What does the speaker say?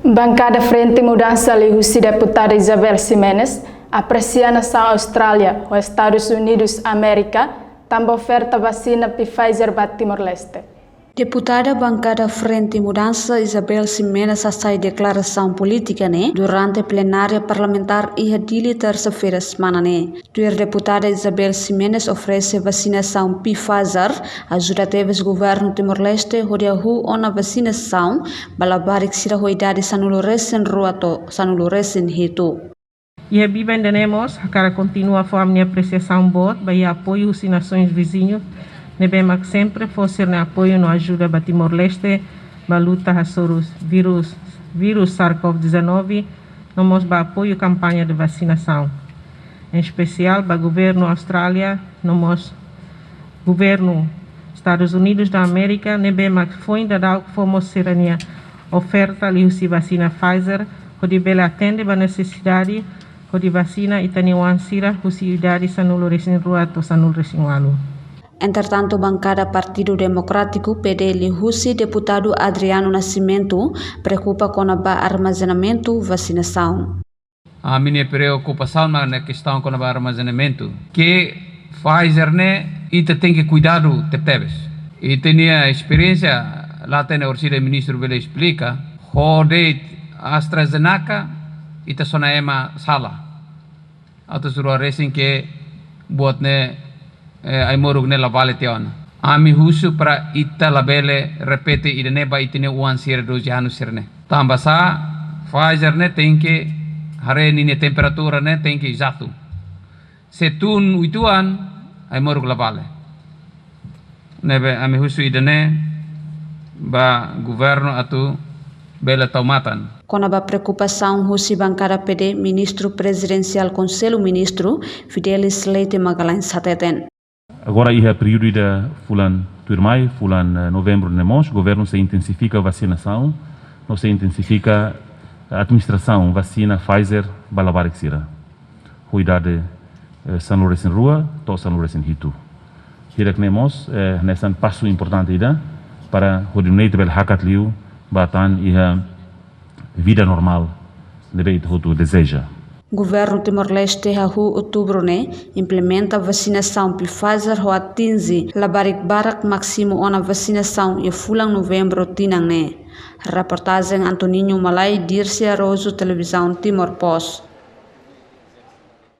Bancada Frente Mudança Lihusi deputada Isabel Ximenes aprecia a nação Austrália ou Estados Unidos América também oferta vacina Pfizer para Timor-Leste. Deputada bancada Frente Mudança Isabel Ximenes sai declaração política durante plenária parlamentar e dili terça-feira semana A deputada Isabel Ximenes oferece vacinação Pfizer ajuda teves governo Timor-Leste hodiahu ona vacinação balabarik sira hoidade sanuluresen ruato sanuluresen hitu. E bem entendemos que continua a forma de apreciação boa para apoio às nações vizinhas. Nebem sempre fosse apoio no ajuda para Timor-Leste para luta contra vírus SARS-CoV-19, nós para apoio à campanha de vacinação. Em especial para o governo Austrália, nós governo Estados Unidos da América, nebem foi ainda dado que fomos serania oferta de vacina Pfizer, que bela atende a necessidade de vacina e tem uma ansira possibilidade sanul resin ruato sanul resin walu. Entretanto, bancada Partido Democrático PD Lihusi deputado Adriano Nascimento preocupa com o armazenamento vacinação. A minha preocupação na questão com o armazenamento, que Pfizer ita tem que cuidar do teptebes. E tinha experiência, lá tem o ministro Bele explica, hode AstraZeneca ita sonaema sala. Atau suruh racing que buat ai morug ne lavale teon. Ami husu para ita labele repete idene ba itine uan sir do janu sirne. Tambah sa Pfizer tem que hare ni temperatura tem que exato. Setun uituan ai morug lavale. Nebe ami husu idene ba governo atu bela taumatan. Com a preocupação Husi bancada PD ministro presidencial Conselho Ministro Fidelis Leite Magalhães Sateten. Agora é período de fulan turmai, fulan novembro nemos, o governo se intensifica a vacinação, não se intensifica a administração vacina Pfizer balabarik sira. Cuidado Sanur resin rua, to Sanur resin hitu. Hirak nemos nessa passo importante ida para hoduneit bel hakat liu batan iha vida normal deve tu deseja. Governo Timor-Leste hahu outubro implementa vacinação Pfizer ho atinge labarik barak máximo ona vacinação e fulang novembro tinang Reportagem Antoninho Malai Dircia Roso Televisão Timor Post.